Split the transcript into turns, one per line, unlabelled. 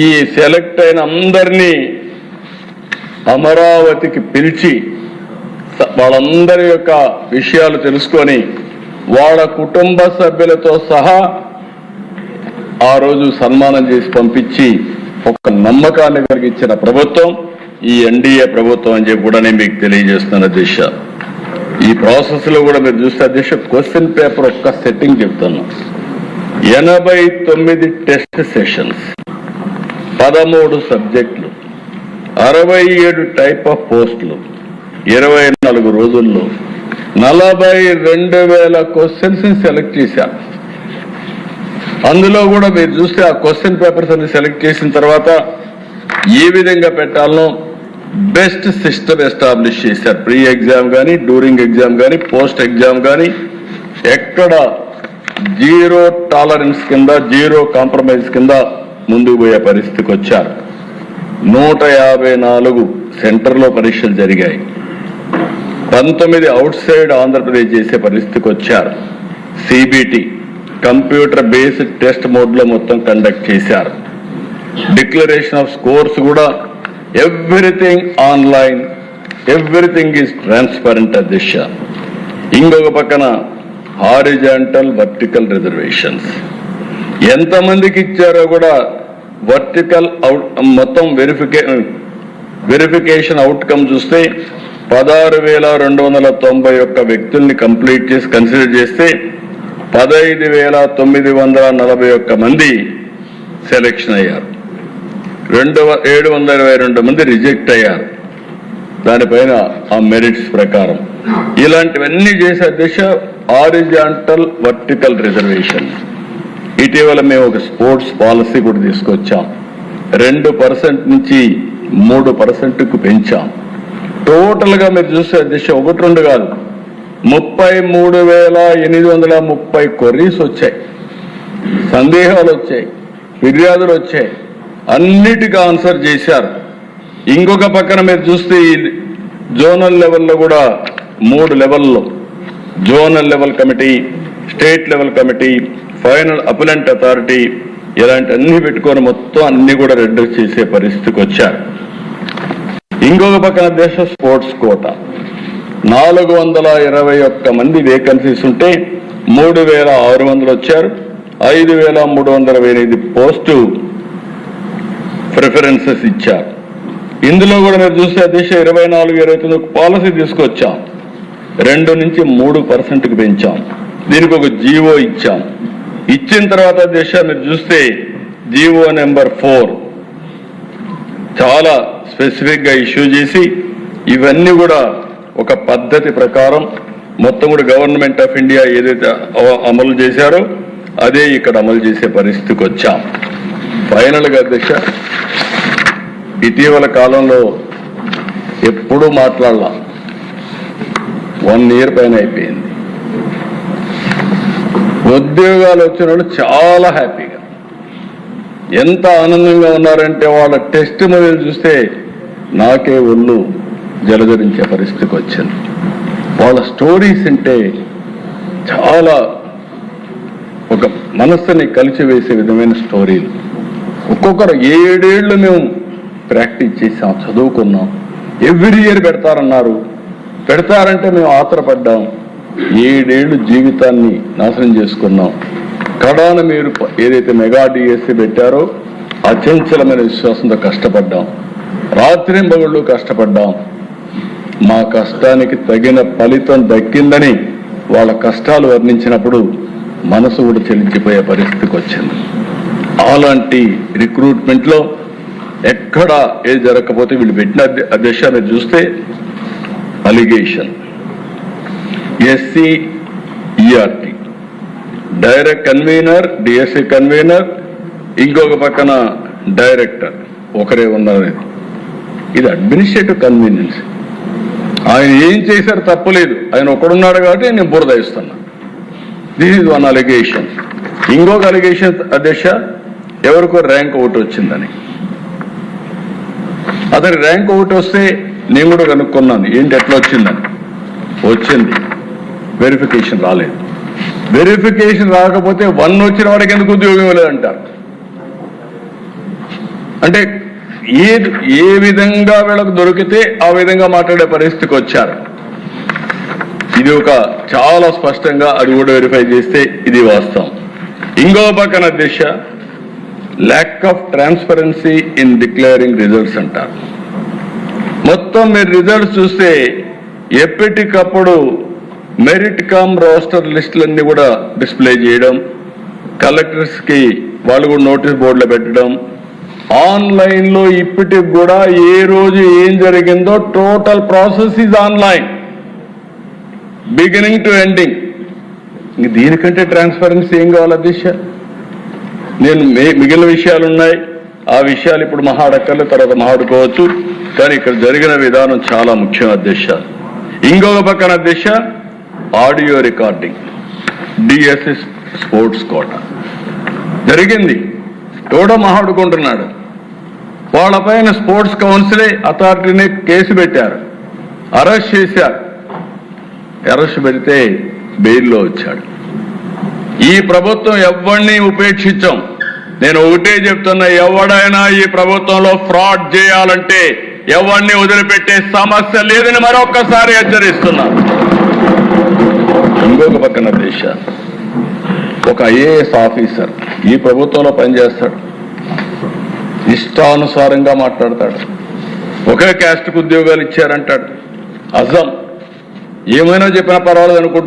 ఈ సెలెక్ట్ అయిన అందరినీ అమరావతికి పిలిచి వాళ్ళందరి యొక్క విషయాలు తెలుసుకొని వాళ్ళ కుటుంబ సభ్యులతో సహా ఆ రోజు సన్మానం చేసి పంపించి ఒక నమ్మకాన్ని కలిగించిన ప్రభుత్వం ఈ ఎన్డీఏ ప్రభుత్వం అని చెప్పి కూడా నేను మీకు తెలియజేస్తున్న దిశ. ఈ ప్రాసెస్ లో కూడా మీరు చూస్తే దిశ క్వశ్చన్ పేపర్ ఒక్క సెట్టింగ్ చెప్తున్నా. 89 టెస్ట్ సెషన్స్, 13 సబ్జెక్టులు, 67 టైప్ ఆఫ్ పోస్టులు, 24 రోజుల్లో 42,000 క్వశ్చన్స్ సెలెక్ట్ చేశారు. అందులో కూడా మీరు చూస్తే ఆ క్వశ్చన్ పేపర్స్ అన్ని సెలెక్ట్ చేసిన తర్వాత ఏ విధంగా పెట్టాలనో బెస్ట్ సిస్టమ్ ఎస్టాబ్లిష్ చేశారు. ప్రీ ఎగ్జామ్ కానీ, డ్యూరింగ్ ఎగ్జామ్ కానీ, పోస్ట్ ఎగ్జామ్ కానీ ఎక్కడ జీరో టాలరెన్స్ కింద, జీరో కాంప్రమైజ్ కింద ముందుకు పోయే పరిస్థితికి వచ్చారు. 154 సెంటర్లో పరీక్షలు జరిగాయి. 19 అవుట్ సైడ్ ఆంధ్రప్రదేశ్ చేసే పరిస్థితికి వచ్చారు. CBT computer based test mode లో మొత్తం కండక్ట్ చేశారు. డిక్లరేషన్ ఆఫ్ స్కోర్స్ కూడా everything online, everything is transparent అధ్యక్ష. ఇంకొక పక్కన హారిజాంటల్ వర్టికల్ రిజర్వేషన్స్ ఎంతమందికి ఇచ్చారో కూడా వర్టికల్ మొత్తం వెరిఫికేషన్ అవుట్కమ్ చూస్తే 16,291 వ్యక్తుల్ని కంప్లీట్ చేసి కన్సిడర్ చేస్తే 15,941 మంది సెలెక్షన్ అయ్యారు. 722 మంది రిజెక్ట్ అయ్యారు. దానిపైన ఆ మెరిట్స్ ప్రకారం ఇలాంటివన్నీ చేసే దిశ హారిజాంటల్ వర్టికల్ రిజర్వేషన్. ఇటీవల మేము ఒక స్పోర్ట్స్ పాలసీ కూడా తీసుకొచ్చాం. 2% నుంచి 3%కు పెంచాం. టోటల్ గా మీరు చూస్తే దిశ 1-2 కాదు, 33,830 క్వరీస్ వచ్చాయి, సందేహాలు వచ్చాయి, ఫిర్యాదులు వచ్చాయి, అన్నిటికీ ఆన్సర్ చేశారు. ఇంకొక పక్కన మీరు చూస్తే జోనల్ లెవెల్లో కూడా 3 లెవెల్లో zonal level committee, state level committee, final appellant authority ఇలాంటి అన్ని పెట్టుకొని మొత్తం అన్ని కూడా రెడ్యూస్ చేసే పరిస్థితికి వచ్చారు. ఇంకొక పక్కన దేశ స్పోర్ట్స్ కోటా 421 మంది వేకెన్సీస్ ఉంటే 3,600 వచ్చారు. 5,328 పోస్టు ప్రిఫరెన్సెస్ ఇచ్చారు. ఇందులో కూడా మీరు చూస్తే దిశ 24-29 పాలసీ తీసుకొచ్చాం. 2 నుంచి 3%కు పెంచాం. దీనికి ఒక జీవో ఇచ్చాం. ఇచ్చిన తర్వాత దిశ మీరు చూస్తే జీవో నెంబర్ 4 చాలా స్పెసిఫిక్ గా ఇష్యూ చేసి ఇవన్నీ కూడా ఒక పద్ధతి ప్రకారం మొత్తం కూడా గవర్నమెంట్ ఆఫ్ ఇండియా ఏదైతే అమలు చేశారో అదే ఇక్కడ అమలు చేసే పరిస్థితికి వచ్చాం. ఫైనల్ గా అధ్యక్ష, ఇటీవల కాలంలో ఎప్పుడూ మాట్లాడలా, 1 ఇయర్ పైన అయిపోయింది. ఉద్యోగాలు వచ్చిన వాళ్ళు చాలా హ్యాపీగా, ఎంత ఆనందంగా ఉన్నారంటే వాళ్ళ టెస్ట్ మొదలు చూస్తే నాకే ఒళ్ళు జలధరించే పరిస్థితికి వచ్చింది. వాళ్ళ స్టోరీస్ అంటే చాలా ఒక మనస్సుని కలిసివేసే విధమైన స్టోరీలు. ఒక్కొక్కరు 7 ఏళ్ళు మేము ప్రాక్టీస్ చేసాం, చదువుకున్నాం. ఎవ్రీ ఇయర్ పెడతారన్నారు, పెడతారంటే మేము ఆత్రపడ్డాం. 7 ఏళ్ళు జీవితాన్ని నాశనం చేసుకున్నాం. కడాన మీరు ఏదైతే మెగా డిఎస్సి పెట్టారో అచంచలమైన విశ్వాసంతో కష్టపడ్డాం, రాత్రింబగళ్ళు కష్టపడ్డాం. మా కష్టానికి తగిన ఫలితం దక్కిందని వాళ్ళ కష్టాలు వర్ణించినప్పుడు మనసు కూడా చెల్లించిపోయే పరిస్థితికి వచ్చింది. అలాంటి రిక్రూట్మెంట్ లో ఎక్కడ ఏది జరగకపోతే వీళ్ళు పెట్టిన అధ్యక్ష మీరు చూస్తే allegation, SCERT direct convener, DSC convener, ఇంకొక పక్కన డైరెక్టర్ ఒకరే ఉన్నారు. ఇది అడ్మినిస్ట్రేటివ్ కన్వీనియన్స్. ఆయన ఏం చేశారు తప్పులేదు, ఆయన ఒకడున్నాడు కాబట్టి నేను బురద ఇస్తున్నా. This is 1 allegation. ఇంకొక అలిగేషన్ అధ్యక్ష, ఎవరికో ర్యాంక్ 1 వచ్చిందని. అతని ర్యాంక్ 1 వస్తే నేను కూడా కనుక్కున్నాను ఏంటి ఎట్లా వచ్చిందని. వచ్చింది, వెరిఫికేషన్ రాలేదు. వెరిఫికేషన్ రాకపోతే 1 వచ్చిన వాడికి ఎందుకు ఉద్యోగం ఇవ్వలేదంటారు. అంటే ఏ విధంగా వీళ్ళకు దొరికితే ఆ విధంగా మాట్లాడే పరిస్థితికి వచ్చారు. ఇది ఒక చాలా స్పష్టంగా అది కూడా వెరిఫై చేస్తే ఇది వాస్తవం. ఇంకో పక్కన Disha lack of transparency in declaring results అంటారు. మొత్తం మీరు రిజల్ట్స్ చూస్తే ఎప్పటికప్పుడు మెరిట్ కమ్ రోస్టర్ లిస్టులన్నీ కూడా డిస్ప్లే చేయడం, కలెక్టర్స్కి వాళ్ళు కూడా నోటీస్ బోర్డులో పెట్టడం, ఆన్లైన్లో ఇప్పటికి కూడా ఏ రోజు ఏం జరిగిందో total process is online beginning to ending. దీనికంటే ట్రాన్స్పరెన్సీ ఏం కావాలి దిశ? నేను మిగిలిన విషయాలు ఉన్నాయి, ఆ విషయాలు ఇప్పుడు మహాడక్కర్లు తర్వాత మహాడుకోవచ్చు, కానీ ఇక్కడ జరిగిన విధానం చాలా ముఖ్యం అధ్యక్ష. ఇంకొక పక్కన అధ్యక్ష audio recording DSS sports quota జరిగింది, ఎవడో మహాడుకుంటున్నాడు, వాళ్ళపైన స్పోర్ట్స్ కౌన్సిల్ అథారిటీని కేసు పెట్టారు, అరెస్ట్ చేశారు. అరెస్ట్ పెడితే బెయిల్లో వచ్చాడు. ఈ ప్రభుత్వం ఎవరిని ఉపేక్షించాం. నేను ఒకటే చెప్తున్నా, ఎవడైనా ఈ ప్రభుత్వంలో ఫ్రాడ్ చేయాలంటే ఎవరిని వదిలిపెట్టే సమస్య లేదని మరొక్కసారి హెచ్చరిస్తున్నా. ఇంకొక పక్కన దేశ ఒక ఐఏఎస్ ఆఫీసర్ ఈ ప్రభుత్వంలో పనిచేస్తాడు, ఇష్టానుసారంగా మాట్లాడతాడు, ఒకే క్యాస్ట్కు ఉద్యోగాలు ఇచ్చారంటాడు, అజం ఏమైనా చెప్పినా పర్వాలేదు అనుకుంటున్నాడు.